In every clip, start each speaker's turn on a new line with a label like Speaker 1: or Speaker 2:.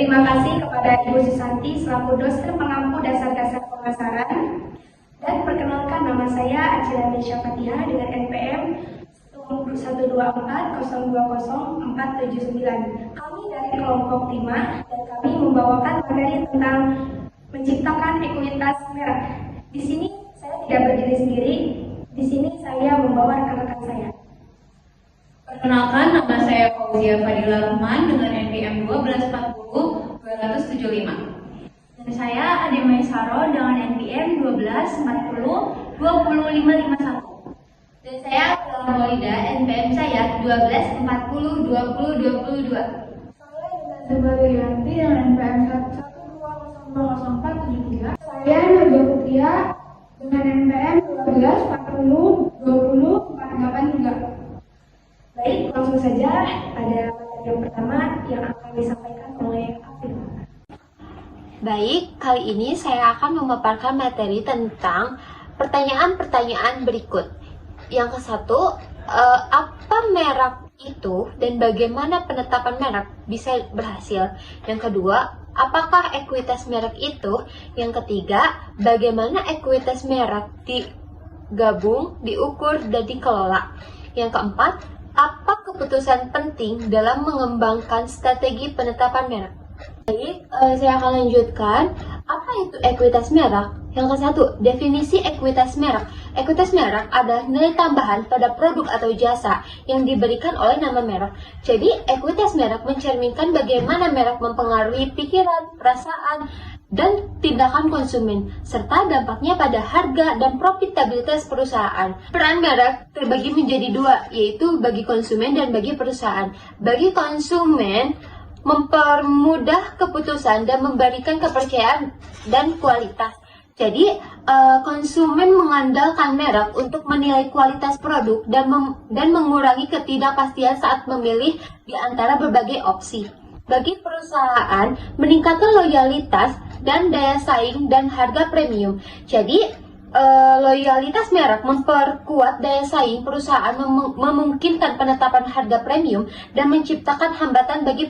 Speaker 1: Terima kasih kepada Ibu Susanti selaku dosen pengampu dasar-dasar pemasaran. Dan perkenalkan, nama saya Acila Nesya Fatihah dengan NPM 124020479. Kami dari kelompok 5 dan kami membawakan materi tentang menciptakan ekuitas merek. Di sini saya tidak berdiri sendiri, di sini saya membawa rekan-rekan saya.
Speaker 2: Perkenalkan, nama saya Fauzia Fadila Rahman dengan NPM 1240-275.
Speaker 3: Dan saya Ade Maisaro dengan NPM 1240-20551.
Speaker 4: Dan saya Prala Maulida, NPM saya 1240-2022.
Speaker 5: Saya Nurul Yanti dengan NPM 1200473. Saya Nurul Putria dengan NPM 1240-2048
Speaker 1: Baik, langsung saja pada materi yang pertama yang akan disampaikan oleh Afif.
Speaker 6: Baik, kali ini saya akan memaparkan materi tentang pertanyaan-pertanyaan berikut. Yang ke satu, apa merek itu dan bagaimana penetapan merek bisa berhasil? Yang kedua, apakah ekuitas merek itu? Yang ketiga, bagaimana ekuitas merek digabung, diukur, dan dikelola? Yang keempat, apa keputusan penting dalam mengembangkan strategi penetapan merek? Baik, saya akan lanjutkan. Apa itu ekuitas merek? Yang ke satu, definisi ekuitas merek. Ekuitas merek adalah nilai tambahan pada produk atau jasa yang diberikan oleh nama merek. Jadi, ekuitas merek mencerminkan bagaimana merek mempengaruhi pikiran, perasaan, dan tindakan konsumen, serta dampaknya pada harga dan profitabilitas perusahaan. Peran merek terbagi menjadi dua, yaitu bagi konsumen dan bagi perusahaan. Bagi konsumen, mempermudah keputusan dan memberikan kepercayaan dan kualitas. Jadi, konsumen mengandalkan merek untuk menilai kualitas produk dan mengurangi ketidakpastian saat memilih di antara berbagai opsi. Bagi perusahaan, meningkatkan loyalitas dan daya saing dan harga premium. Jadi, loyalitas merek memperkuat daya saing perusahaan, memungkinkan penetapan harga premium dan menciptakan hambatan bagi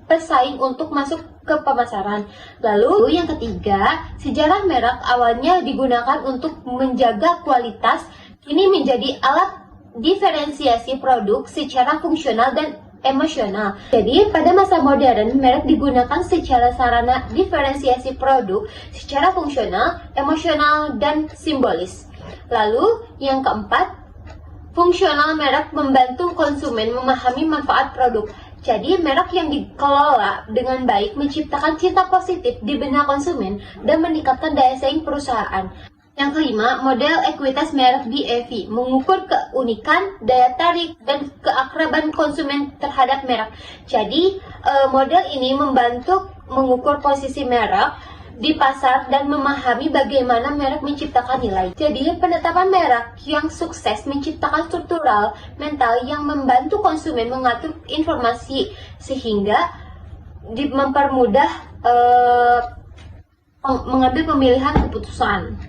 Speaker 6: pesaing untuk masuk ke pemasaran. Lalu yang ketiga, sejarah merek awalnya digunakan untuk menjaga kualitas, kini menjadi alat diferensiasi produk secara fungsional dan emosional. Jadi, pada masa modern, merek digunakan secara sarana diferensiasi produk secara fungsional, emosional, dan simbolis. Lalu, yang keempat, fungsional merek membantu konsumen memahami manfaat produk. Jadi, merek yang dikelola dengan baik menciptakan cinta positif di benak konsumen dan meningkatkan daya saing perusahaan. Yang kelima, model ekuitas merek BAV mengukur keunikan, daya tarik, dan keakraban konsumen terhadap merek. Jadi, model ini membantu mengukur posisi merek di pasar dan memahami bagaimana merek menciptakan nilai. Jadi, penetapan merek yang sukses menciptakan struktural mental yang membantu konsumen mengatur informasi sehingga mempermudah mengambil pemilihan keputusan.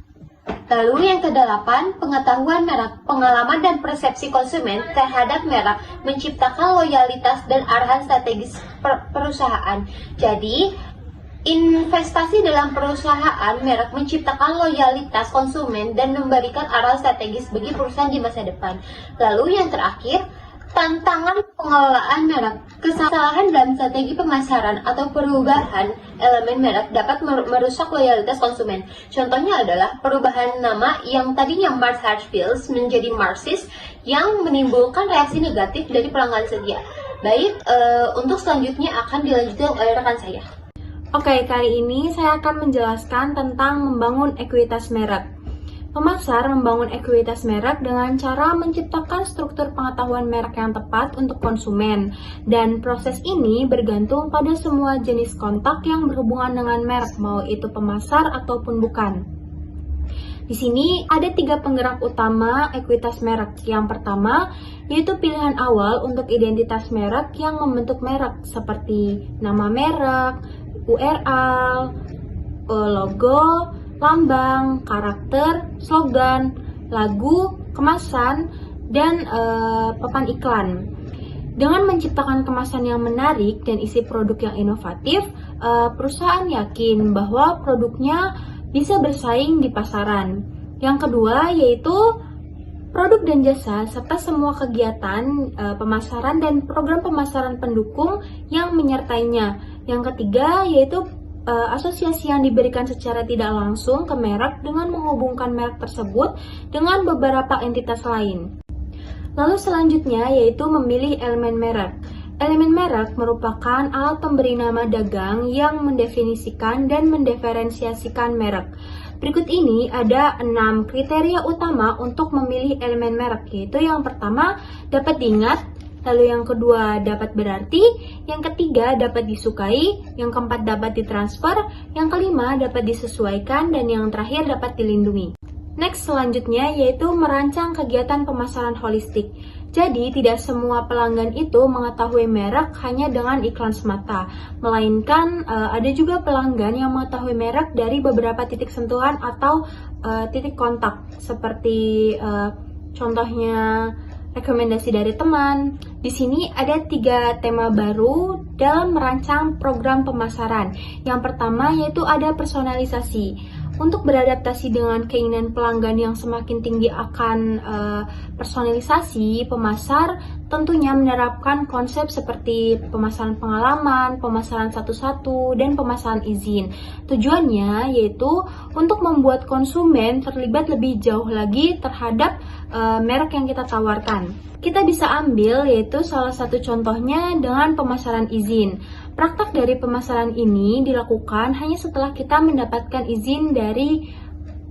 Speaker 6: Lalu yang kedelapan, pengetahuan merek, pengalaman dan persepsi konsumen terhadap merek menciptakan loyalitas dan arahan strategis perusahaan. Jadi, investasi dalam perusahaan merek menciptakan loyalitas konsumen dan memberikan arahan strategis bagi perusahaan di masa depan. Lalu yang terakhir, tantangan pengelolaan merek. Kesalahan dalam strategi pemasaran atau perubahan elemen merek dapat merusak loyalitas konsumen. Contohnya adalah perubahan nama yang tadinya Mars Hartsfield menjadi Marsis yang menimbulkan reaksi negatif dari pelanggan setia. Baik, untuk selanjutnya akan dilanjutkan oleh rekan saya.
Speaker 5: Oke, kali ini saya akan menjelaskan tentang membangun ekuitas merek. Pemasar membangun ekuitas merek dengan cara menciptakan struktur pengetahuan merek yang tepat untuk konsumen. Dan proses ini bergantung pada semua jenis kontak yang berhubungan dengan merek, mau itu pemasar ataupun bukan. Di sini ada 3 penggerak utama ekuitas merek. Yang pertama, yaitu pilihan awal untuk identitas merek yang membentuk merek, seperti nama merek, URL, logo, lambang, karakter, slogan, lagu, kemasan, dan papan iklan. Dengan menciptakan kemasan yang menarik dan isi produk yang inovatif, perusahaan yakin bahwa produknya bisa bersaing di pasaran. Yang kedua yaitu produk dan jasa serta semua kegiatan pemasaran dan program pemasaran pendukung yang menyertainya. Yang ketiga yaitu asosiasi yang diberikan secara tidak langsung ke merek dengan menghubungkan merek tersebut dengan beberapa entitas lain. Lalu selanjutnya yaitu memilih elemen merek. Elemen merek merupakan alat pemberi nama dagang yang mendefinisikan dan mendiferensiasikan merek. Berikut ini ada 6 kriteria utama untuk memilih elemen merek, yaitu yang pertama dapat diingat, lalu yang kedua dapat berarti, yang ketiga dapat disukai, yang keempat dapat ditransfer, yang kelima dapat disesuaikan, dan yang terakhir dapat dilindungi. Next selanjutnya yaitu merancang kegiatan pemasaran holistik. Jadi tidak semua pelanggan itu mengetahui merek hanya dengan iklan semata, melainkan ada juga pelanggan yang mengetahui merek dari beberapa titik sentuhan atau titik kontak, seperti contohnya rekomendasi dari teman. Di sini ada 3 tema baru dalam merancang program pemasaran. Yang pertama yaitu ada personalisasi. Untuk beradaptasi dengan keinginan pelanggan yang semakin tinggi akan personalisasi, pemasar tentunya menerapkan konsep seperti pemasaran pengalaman, pemasaran satu-satu, dan pemasaran izin. Tujuannya yaitu untuk membuat konsumen terlibat lebih jauh lagi terhadap merek yang kita tawarkan. Kita bisa ambil yaitu salah satu contohnya dengan pemasaran izin. Praktek dari pemasaran ini dilakukan hanya setelah kita mendapatkan izin dari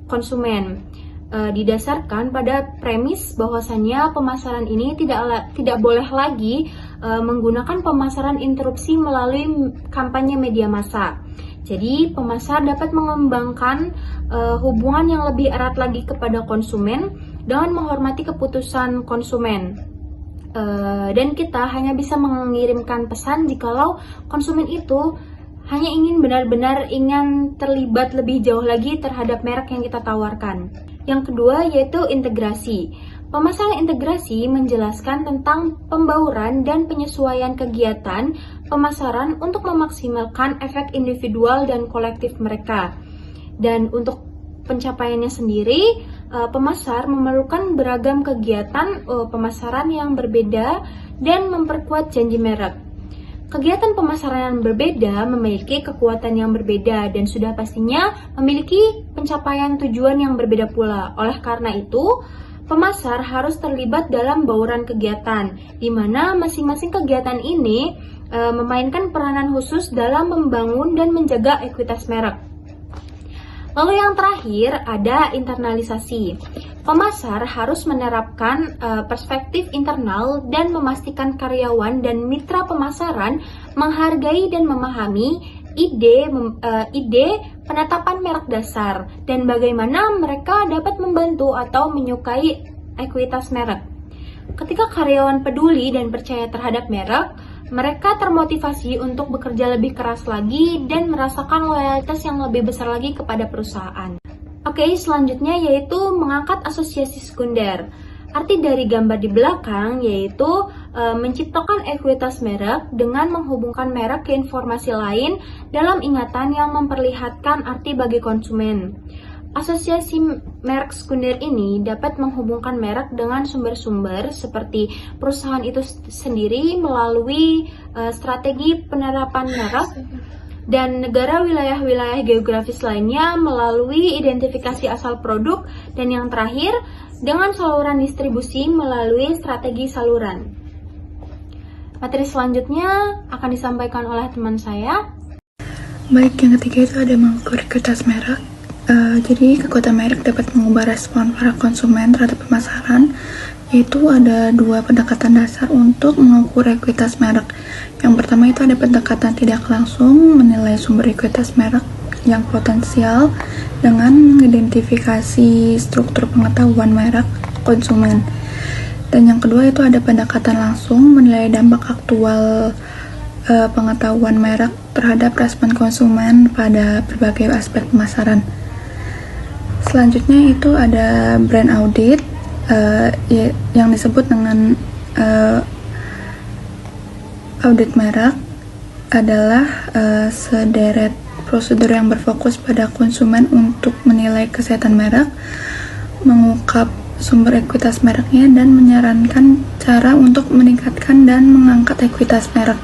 Speaker 5: konsumen. Didasarkan pada premis bahwasannya pemasaran ini tidak boleh lagi menggunakan pemasaran interupsi melalui kampanye media massa. Jadi pemasar dapat mengembangkan hubungan yang lebih erat lagi kepada konsumen dengan menghormati keputusan konsumen. Dan kita hanya bisa mengirimkan pesan jikalau konsumen itu hanya ingin benar-benar ingin terlibat lebih jauh lagi terhadap merek yang kita tawarkan. Yang kedua yaitu integrasi. Pemasaran integrasi menjelaskan tentang pembauran dan penyesuaian kegiatan pemasaran untuk memaksimalkan efek individual dan kolektif mereka. Dan untuk pencapaiannya sendiri, pemasar memerlukan beragam kegiatan pemasaran yang berbeda dan memperkuat janji merek. Kegiatan pemasaran yang berbeda memiliki kekuatan yang berbeda dan sudah pastinya memiliki pencapaian tujuan yang berbeda pula. Oleh karena itu, pemasar harus terlibat dalam bauran kegiatan, di mana masing-masing kegiatan ini memainkan peranan khusus dalam membangun dan menjaga ekuitas merek. Lalu yang terakhir ada internalisasi. Pemasar harus menerapkan perspektif internal dan memastikan karyawan dan mitra pemasaran menghargai dan memahami ide penetapan merek dasar dan bagaimana mereka dapat membantu atau menyukai ekuitas merek. Ketika karyawan peduli dan percaya terhadap merek, mereka termotivasi untuk bekerja lebih keras lagi dan merasakan loyalitas yang lebih besar lagi kepada perusahaan. Oke, selanjutnya yaitu mengangkat asosiasi sekunder. Arti dari gambar di belakang yaitu menciptakan ekuitas merek dengan menghubungkan merek ke informasi lain dalam ingatan yang memperlihatkan arti bagi konsumen. Asosiasi merek sekunder ini dapat menghubungkan merek dengan sumber-sumber seperti perusahaan itu sendiri melalui strategi penerapan merek dan negara wilayah-wilayah geografis lainnya melalui identifikasi asal produk, dan yang terakhir dengan saluran distribusi melalui strategi saluran. Materi selanjutnya akan disampaikan oleh teman saya.
Speaker 7: Baik, yang ketiga itu ada mengukur ekuitas merek. Jadi kekuatan merek dapat mengubah respon para konsumen terhadap pemasaran, yaitu ada 2 pendekatan dasar untuk mengukur ekuitas merek. Yang pertama itu ada pendekatan tidak langsung, menilai sumber ekuitas merek yang potensial dengan mengidentifikasi struktur pengetahuan merek konsumen. Dan yang kedua itu ada pendekatan langsung, menilai dampak aktual pengetahuan merek terhadap respon konsumen pada berbagai aspek pemasaran. Selanjutnya itu ada brand audit yang disebut dengan Audit merek adalah sederet prosedur yang berfokus pada konsumen untuk menilai kesehatan merek, mengungkap sumber ekuitas mereknya, dan menyarankan cara untuk meningkatkan dan mengangkat ekuitas merek.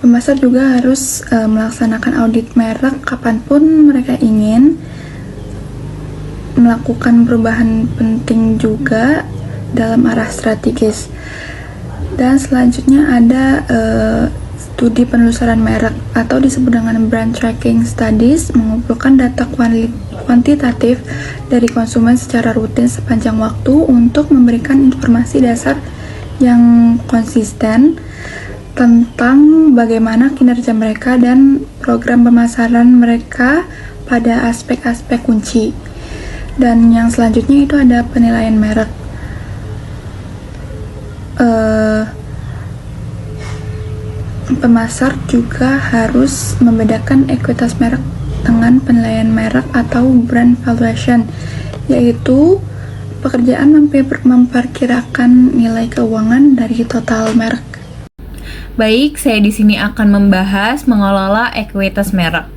Speaker 7: Pemasar juga harus melaksanakan audit merek kapanpun mereka ingin, melakukan perubahan penting juga dalam arah strategis. Dan selanjutnya ada studi penelusuran merek atau disebut dengan brand tracking studies, mengumpulkan data kuantitatif dari konsumen secara rutin sepanjang waktu untuk memberikan informasi dasar yang konsisten tentang bagaimana kinerja mereka dan program pemasaran mereka pada aspek-aspek kunci. Dan yang selanjutnya itu ada penilaian merek. Pemasar juga harus membedakan ekuitas merek dengan penilaian merek atau brand valuation, yaitu pekerjaan memperkirakan nilai keuangan dari total merek.
Speaker 2: Baik, saya di sini akan membahas mengelola ekuitas merek.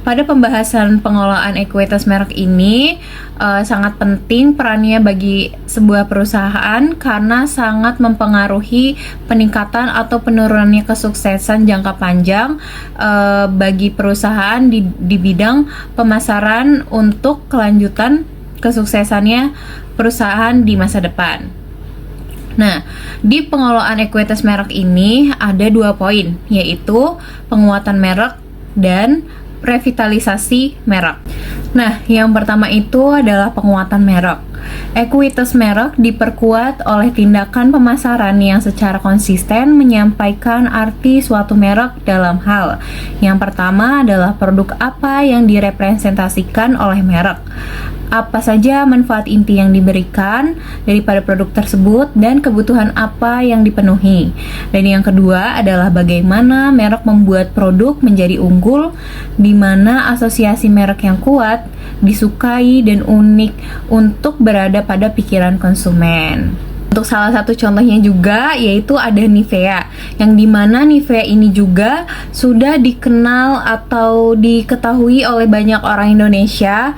Speaker 2: Pada pembahasan pengelolaan ekuitas merek ini sangat penting perannya bagi sebuah perusahaan karena sangat mempengaruhi peningkatan atau penurunannya kesuksesan jangka panjang bagi perusahaan di bidang pemasaran untuk kelanjutan kesuksesannya perusahaan di masa depan. Nah, di pengelolaan ekuitas merek ini ada 2 poin, yaitu penguatan merek dan revitalisasi merek. Nah, yang pertama itu adalah penguatan merek. Ekuitas merek diperkuat oleh tindakan pemasaran yang secara konsisten menyampaikan arti suatu merek dalam hal. Yang pertama adalah produk apa yang direpresentasikan oleh merek. Apa saja manfaat inti yang diberikan daripada produk tersebut dan kebutuhan apa yang dipenuhi. Dan yang kedua adalah bagaimana merek membuat produk menjadi unggul, di mana asosiasi merek yang kuat, disukai dan unik untuk berada pada pikiran konsumen. Untuk salah satu contohnya juga yaitu ada Nivea, yang dimana Nivea ini juga sudah dikenal atau diketahui oleh banyak orang Indonesia.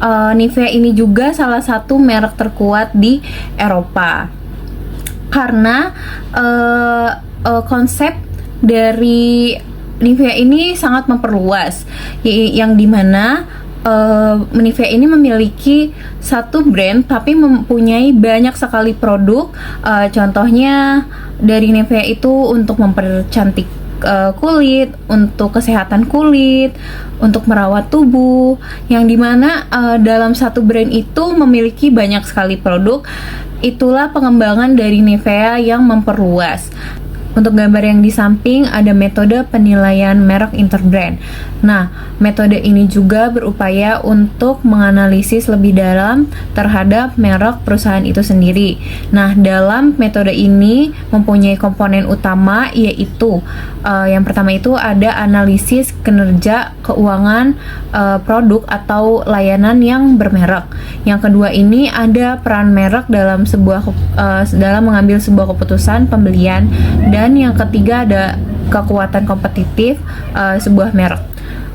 Speaker 2: Nivea ini juga salah satu merek terkuat di Eropa karena konsep dari Nivea ini sangat memperluas, yang dimana Nivea ini memiliki satu brand tapi mempunyai banyak sekali produk. Contohnya dari Nivea itu untuk mempercantik kulit, untuk kesehatan kulit, untuk merawat tubuh, yang dimana dalam satu brand itu memiliki banyak sekali produk. Itulah pengembangan dari Nivea yang memperluas. Untuk gambar yang di samping ada metode penilaian merek interbrand. Nah, metode ini juga berupaya untuk menganalisis lebih dalam terhadap merek perusahaan itu sendiri. Nah, dalam metode ini mempunyai komponen utama, yaitu yang pertama itu ada analisis kinerja keuangan produk atau layanan yang bermerek. Yang kedua ini ada peran merek dalam dalam mengambil sebuah keputusan pembelian. Dan yang ketiga ada kekuatan kompetitif sebuah merek.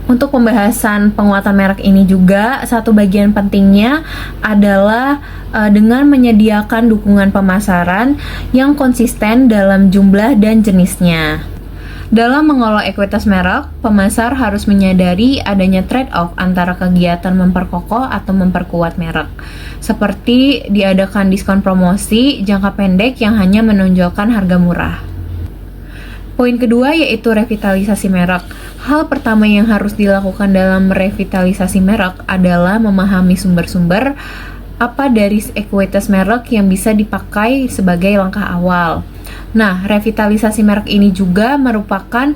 Speaker 2: Untuk pembahasan penguatan merek ini juga satu bagian pentingnya adalah dengan menyediakan dukungan pemasaran yang konsisten dalam jumlah dan jenisnya. Dalam mengelola ekuitas merek, pemasar harus menyadari adanya trade-off antara kegiatan memperkokoh atau memperkuat merek, seperti diadakan diskon promosi jangka pendek yang hanya menonjolkan harga murah. Poin kedua yaitu revitalisasi merek. Hal pertama yang harus dilakukan dalam revitalisasi merek adalah memahami sumber-sumber apa dari ekuitas merek yang bisa dipakai sebagai langkah awal. Nah, revitalisasi merek ini juga merupakan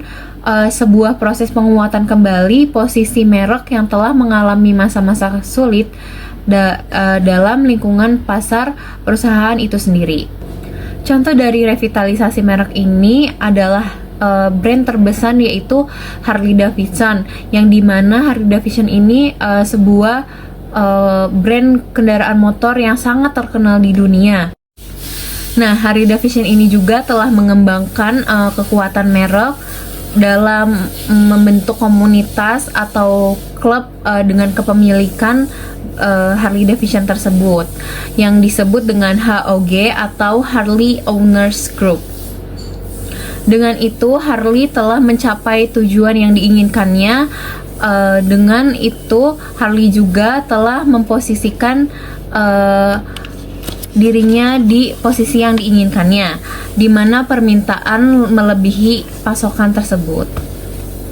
Speaker 2: sebuah proses penguatan kembali posisi merek yang telah mengalami masa-masa sulit dalam lingkungan pasar perusahaan itu sendiri. Contoh dari revitalisasi merek ini adalah brand terbesar yaitu Harley Davidson, yang dimana Harley Davidson ini sebuah brand kendaraan motor yang sangat terkenal di dunia. Nah, Harley Davidson ini juga telah mengembangkan kekuatan merek dalam membentuk komunitas atau klub dengan kepemilikan Harley Davidson tersebut yang disebut dengan HOG atau Harley Owners Group. Dengan itu Harley telah mencapai tujuan yang diinginkannya. Dengan itu Harley juga telah memposisikan dirinya di posisi yang diinginkannya, di mana permintaan melebihi pasokan tersebut.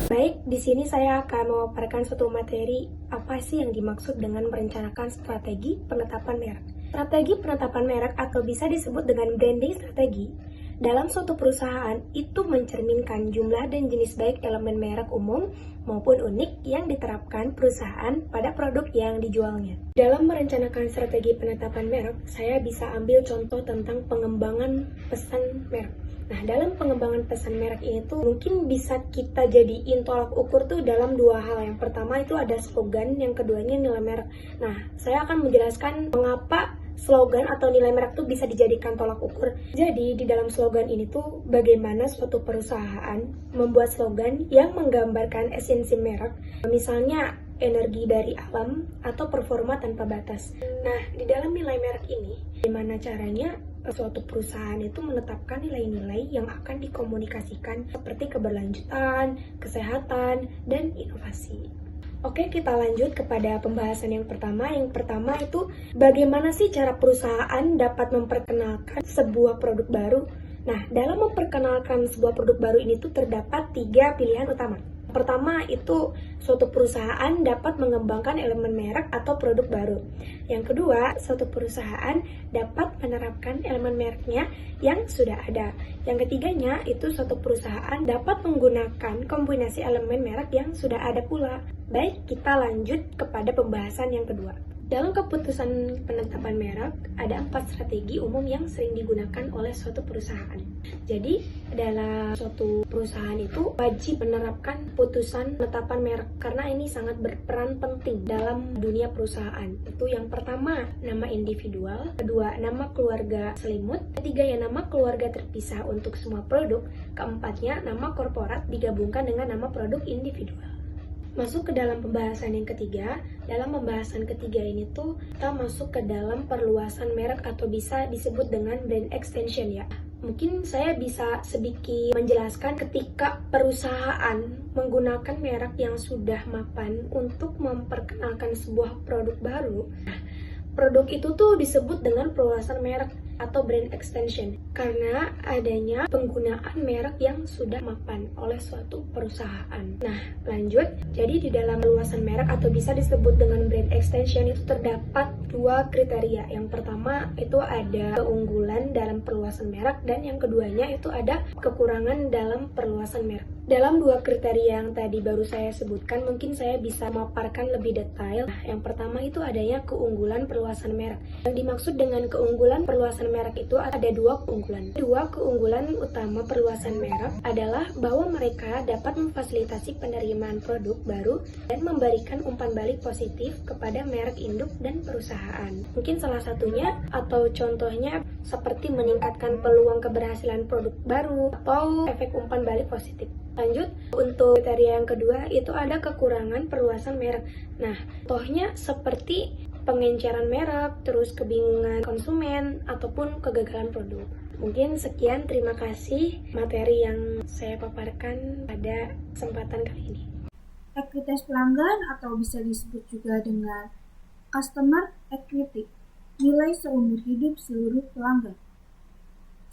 Speaker 1: Baik, di sini saya akan memaparkan suatu materi apa sih yang dimaksud dengan merencanakan strategi penetapan merek. Strategi penetapan merek atau bisa disebut dengan branding strategi dalam suatu perusahaan itu mencerminkan jumlah dan jenis baik elemen merek umum maupun unik yang diterapkan perusahaan pada produk yang dijualnya. Dalam merencanakan strategi penetapan merek, saya bisa ambil contoh tentang pengembangan pesan merek. Nah, dalam pengembangan pesan merek ini tuh mungkin bisa kita jadiin tolak ukur tuh dalam dua hal. Yang pertama itu ada slogan, yang keduanya nilai merek. Nah, saya akan menjelaskan mengapa slogan atau nilai merek tuh bisa dijadikan tolak ukur. Jadi, di dalam slogan ini tuh bagaimana suatu perusahaan membuat slogan yang menggambarkan esensi merek. Misalnya, energi dari alam atau performa tanpa batas. Nah, di dalam nilai merek ini, bagaimana caranya suatu perusahaan itu menetapkan nilai-nilai yang akan dikomunikasikan seperti keberlanjutan, kesehatan, dan inovasi. Oke, kita lanjut kepada pembahasan yang pertama. Yang pertama itu bagaimana sih cara perusahaan dapat memperkenalkan sebuah produk baru. Nah, dalam memperkenalkan sebuah produk baru ini tuh terdapat 3 pilihan utama. Pertama itu suatu perusahaan dapat mengembangkan elemen merek atau produk baru. Yang kedua, suatu perusahaan dapat menerapkan elemen mereknya yang sudah ada. Yang ketiganya itu suatu perusahaan dapat menggunakan kombinasi elemen merek yang sudah ada pula. Baik, kita lanjut kepada pembahasan yang kedua. Dalam keputusan penetapan merek, ada 4 strategi umum yang sering digunakan oleh suatu perusahaan. Jadi, dalam suatu perusahaan itu wajib menerapkan putusan penetapan merek karena ini sangat berperan penting dalam dunia perusahaan. Itu yang pertama, nama individual, kedua, nama keluarga selimut, ketiga ya nama keluarga terpisah untuk semua produk, keempatnya nama korporat digabungkan dengan nama produk individual. Masuk ke dalam pembahasan yang ketiga. Dalam pembahasan ketiga ini tuh kita masuk ke dalam perluasan merek atau bisa disebut dengan brand extension ya. Mungkin saya bisa sedikit menjelaskan ketika perusahaan menggunakan merek yang sudah mapan untuk memperkenalkan sebuah produk baru. Produk itu tuh disebut dengan perluasan merek atau brand extension karena adanya penggunaan merek yang sudah mapan oleh suatu perusahaan. Nah, lanjut. Jadi di dalam perluasan merek atau bisa disebut dengan brand extension itu terdapat 2 kriteria. Yang pertama itu ada keunggulan dalam perluasan merek dan yang keduanya itu ada kekurangan dalam perluasan merek. Dalam 2 kriteria yang tadi baru saya sebutkan, mungkin saya bisa memaparkan lebih detail. Nah, yang pertama itu adanya keunggulan perluasan merek. Yang dimaksud dengan keunggulan perluasan merek itu ada 2 keunggulan. 2 keunggulan utama perluasan merek adalah bahwa mereka dapat memfasilitasi penerimaan produk baru dan memberikan umpan balik positif kepada merek induk dan perusahaan. Mungkin salah satunya atau contohnya seperti meningkatkan peluang keberhasilan produk baru atau efek umpan balik positif. Lanjut, untuk kriteria yang kedua itu ada kekurangan perluasan merek. Nah, contohnya seperti pengenceran merek, terus kebingungan konsumen, ataupun kegagalan produk. Mungkin sekian, terima kasih materi yang saya paparkan pada kesempatan kali ini.
Speaker 3: Ekuitas pelanggan atau bisa disebut juga dengan Customer Equity, nilai seumur hidup seluruh pelanggan.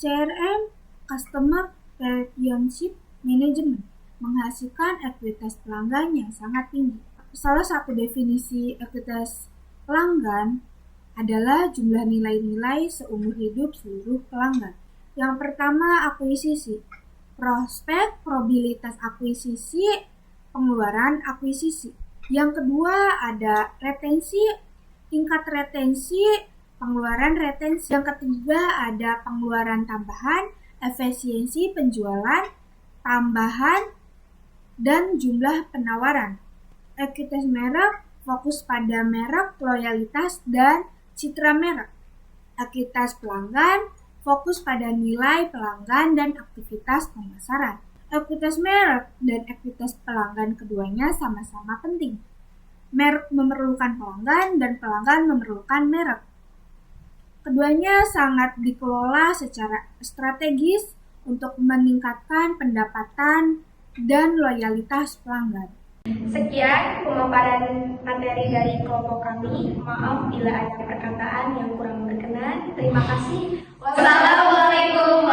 Speaker 3: CRM, Customer Relationship Management, menghasilkan ekuitas pelanggan yang sangat tinggi. Salah satu definisi ekuitas pelanggan adalah jumlah nilai-nilai seumur hidup seluruh pelanggan. Yang pertama, akuisisi. Prospek, probabilitas akuisisi, pengeluaran akuisisi. Yang kedua, ada retensi, tingkat retensi, pengeluaran retensi. Yang ketiga, ada pengeluaran tambahan, efisiensi penjualan, tambahan, dan jumlah penawaran. Ekuitas merek fokus pada merek, loyalitas, dan citra merek. Ekuitas pelanggan
Speaker 8: fokus pada nilai pelanggan dan aktivitas pemasaran. Ekuitas merek dan ekuitas pelanggan keduanya sama-sama penting. Merek memerlukan pelanggan dan pelanggan memerlukan merek. Keduanya sangat dikelola secara strategis untuk meningkatkan pendapatan dan loyalitas pelanggan.
Speaker 1: Sekian pemaparan materi dari kelompok kami. Maaf bila ada perkataan yang kurang berkenan. Terima kasih. Wassalamualaikum